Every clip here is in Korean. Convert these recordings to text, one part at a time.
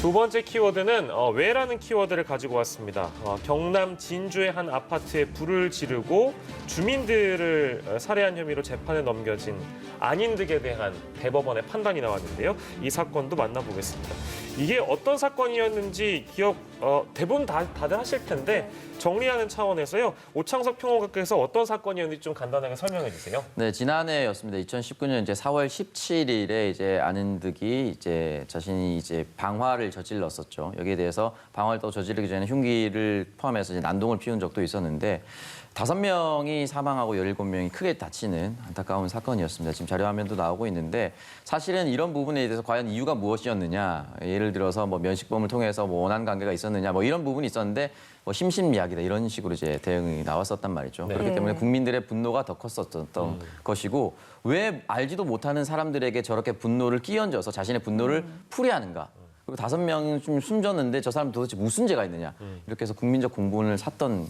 두 번째 키워드는 왜라는 키워드를 가지고 왔습니다. 경남 진주의 한 아파트에 불을 지르고 주민들을 살해한 혐의로 재판에 넘겨진 안인득에 대한 대법원의 판단이 나왔는데요. 이 사건도 만나보겠습니다. 이게 어떤 사건이었는지 기억 대부분 다들 하실 텐데 정리하는 차원에서요. 오창석 평론가께서 어떤 사건이었는지 좀 간단하게 설명해 주세요. 네, 지난해였습니다. 2019년 이제 4월 17일에 이제 안인득이 이제 자신이 이제 방화를 저질렀었죠. 여기에 대해서 방화를 또 저지르기 전에 흉기를 포함해서 이제 난동을 피운 적도 있었는데 5명이 사망하고 17명이 크게 다치는 안타까운 사건이었습니다. 지금 자료 화면도 나오고 있는데 사실은 이런 부분에 대해서 과연 이유가 무엇이었느냐. 예를 들어서 뭐 면식범을 통해서 뭐 원한 관계가 있었느냐 뭐 이런 부분이 있었는데 뭐 심신미약이다 이런 식으로 이제 대응이 나왔었단 말이죠. 네. 그렇기 때문에 국민들의 분노가 더 컸었던 것이고 왜 알지도 못하는 사람들에게 저렇게 분노를 끼얹어서 자신의 분노를 풀이하는가. 그리고 5명이 좀 숨졌는데 저 사람 도대체 무슨 죄가 있느냐. 이렇게 해서 국민적 공분을 샀던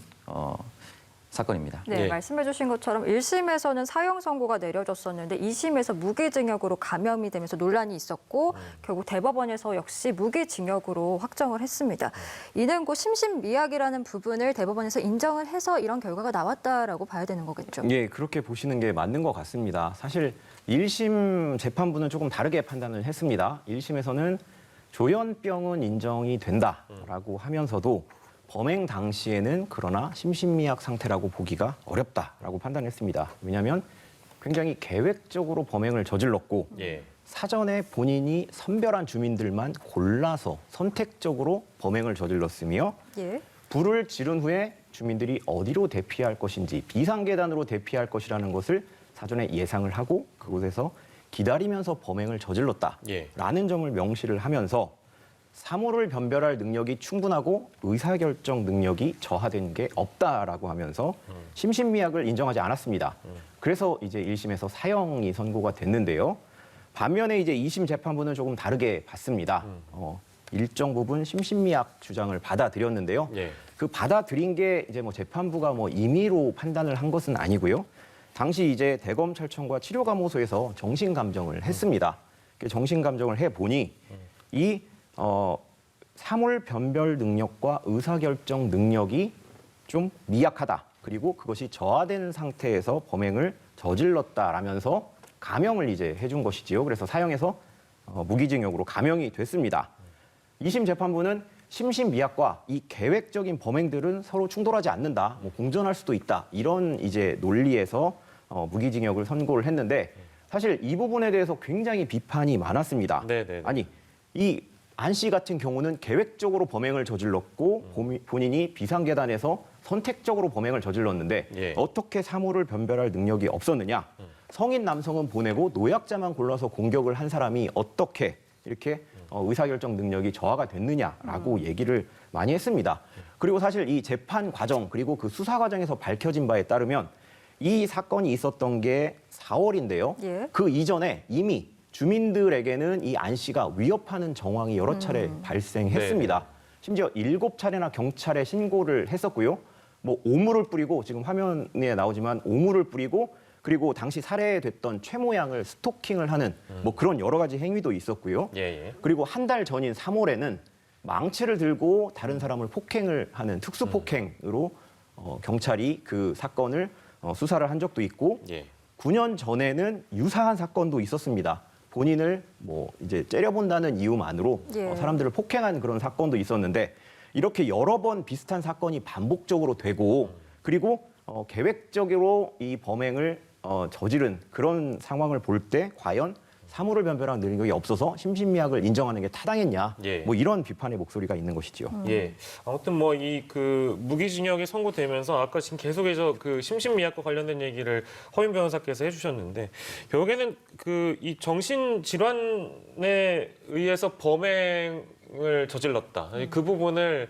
사건입니다. 네, 예. 말씀해 주신 것처럼 1심에서는 사형 선고가 내려졌었는데 2심에서 무기징역으로 감염이 되면서 논란이 있었고 결국 대법원에서 역시 무기징역으로 확정을 했습니다. 이는 곧 심신미약이라는 부분을 대법원에서 인정을 해서 이런 결과가 나왔다라고 봐야 되는 거겠죠. 예, 그렇게 보시는 게 맞는 것 같습니다. 사실 1심 재판부는 조금 다르게 판단을 했습니다. 1심에서는 조현병은 인정이 된다라고 하면서도 범행 당시에는 그러나 심신미약 상태라고 보기가 어렵다라고 판단했습니다. 왜냐하면 굉장히 계획적으로 범행을 저질렀고 예. 사전에 본인이 선별한 주민들만 골라서 선택적으로 범행을 저질렀으며 예. 불을 지른 후에 주민들이 어디로 대피할 것인지 비상계단으로 대피할 것이라는 것을 사전에 예상을 하고 그곳에서 기다리면서 범행을 저질렀다라는 점을 명시를 하면서 사물을 변별할 능력이 충분하고 의사결정 능력이 저하된 게 없다라고 하면서 심신미약을 인정하지 않았습니다. 그래서 이제 1심에서 사형이 선고가 됐는데요. 반면에 이제 2심 재판부는 조금 다르게 봤습니다. 일정 부분 심신미약 주장을 받아들였는데요. 예. 그 받아들인 게 이제 뭐 재판부가 뭐 임의로 판단을 한 것은 아니고요. 당시 이제 대검찰청과 치료감호소에서 정신감정을 했습니다. 정신감정을 해 보니 이 사물 변별 능력과 의사결정 능력이 좀 미약하다. 그리고 그것이 저하된 상태에서 범행을 저질렀다라면서 감형을 이제 해준 것이지요. 그래서 사형에서 무기징역으로 감형이 됐습니다. 2심 재판부는 심신미약과 이 계획적인 범행들은 서로 충돌하지 않는다. 뭐 공존할 수도 있다. 이런 이제 논리에서 무기징역을 선고를 했는데 사실 이 부분에 대해서 굉장히 비판이 많았습니다. 네네. 아니 이 안 씨 같은 경우는 계획적으로 범행을 저질렀고 본인이 비상계단에서 선택적으로 범행을 저질렀는데 예. 어떻게 사물을 변별할 능력이 없었느냐. 성인 남성은 보내고 노약자만 골라서 공격을 한 사람이 어떻게 이렇게 의사결정 능력이 저하가 됐느냐라고 얘기를 많이 했습니다. 그리고 사실 이 재판 과정 그리고 그 수사 과정에서 밝혀진 바에 따르면 이 사건이 있었던 게 4월인데요. 예. 그 이전에 이미 주민들에게는 이 안 씨가 위협하는 정황이 여러 차례 발생했습니다. 네. 심지어 7차례나 경찰에 신고를 했었고요. 뭐 오물을 뿌리고 지금 화면에 나오지만 오물을 뿌리고 그리고 당시 살해됐던 최 모양을 스토킹을 하는 뭐 그런 여러 가지 행위도 있었고요. 예. 그리고 한 달 전인 3월에는 망치를 들고 다른 사람을 폭행을 하는 특수 폭행으로 경찰이 그 사건을 수사를 한 적도 있고 예. 9년 전에는 유사한 사건도 있었습니다. 본인을 뭐 이제 째려본다는 이유만으로 예. 사람들을 폭행한 그런 사건도 있었는데 이렇게 여러 번 비슷한 사건이 반복적으로 되고 그리고 계획적으로 이 범행을 저지른 그런 상황을 볼 때 과연 사물을 변별하는 능력이 없어서 심신미약을 인정하는 게 타당했냐 예. 뭐 이런 비판의 목소리가 있는 것이죠. 예. 아무튼 뭐 이 그 무기징역이 선고되면서 아까 지금 계속해서 그 심신미약과 관련된 얘기를 허윤 변호사께서 해주셨는데 결국에는 그 이 정신질환에 의해서 범행을 저질렀다. 그 부분을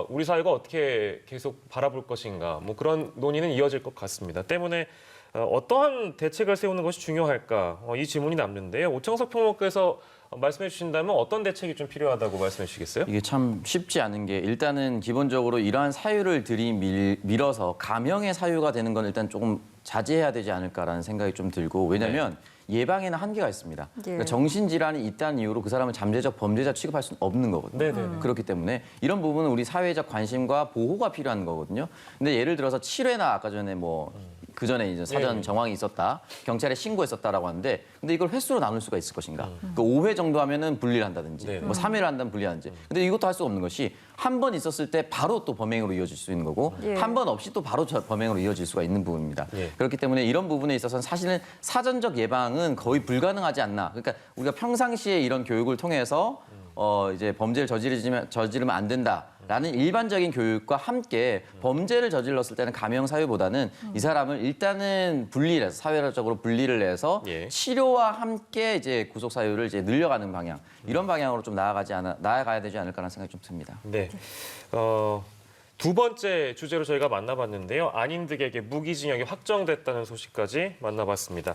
우리 사회가 어떻게 계속 바라볼 것인가 뭐 그런 논의는 이어질 것 같습니다. 때문에 어떠한 대책을 세우는 것이 중요할까 이 질문이 남는데요. 오창석 평론가께서 말씀해 주신다면 어떤 대책이 좀 필요하다고 말씀해 주시겠어요? 이게 참 쉽지 않은 게 일단은 기본적으로 이러한 사유를 들이밀어서 감형의 사유가 되는 건 일단 조금 자제해야 되지 않을까라는 생각이 좀 들고 왜냐하면 예방에는 한계가 있습니다. 그러니까 정신질환이 있다는 이유로 그 사람을 잠재적 범죄자 취급할 수는 없는 거거든요. 네네네. 그렇기 때문에 이런 부분은 우리 사회적 관심과 보호가 필요한 거거든요. 근데 예를 들어서 7회나 아까 전에 뭐 그 전에 이제 사전 예. 정황이 있었다, 경찰에 신고했었다라고 하는데, 근데 이걸 횟수로 나눌 수가 있을 것인가? 그 5회 정도 하면은 분리를 한다든지, 네. 뭐 3회를 한다면 분리하는지. 근데 이것도 할 수가 없는 것이 한 번 있었을 때 바로 또 범행으로 이어질 수 있는 거고, 예. 한 번 없이 또 바로 범행으로 이어질 수가 있는 부분입니다. 예. 그렇기 때문에 이런 부분에 있어서는 사실은 사전적 예방은 거의 불가능하지 않나. 그러니까 우리가 평상시에 이런 교육을 통해서 이제 범죄를 저지르면 안 된다라는 일반적인 교육과 함께 범죄를 저질렀을 때는 감형 사유보다는 이 사람을 일단은 분리를 해서 사회적으로 분리를 해서 예. 치료와 함께 이제 구속 사유를 이제 늘려가는 방향 이런 방향으로 좀 나아가야 되지 않을까라는 생각이 좀 듭니다. 네. 두 번째 주제로 저희가 만나봤는데요. 안인득에게 무기징역이 확정됐다는 소식까지 만나봤습니다.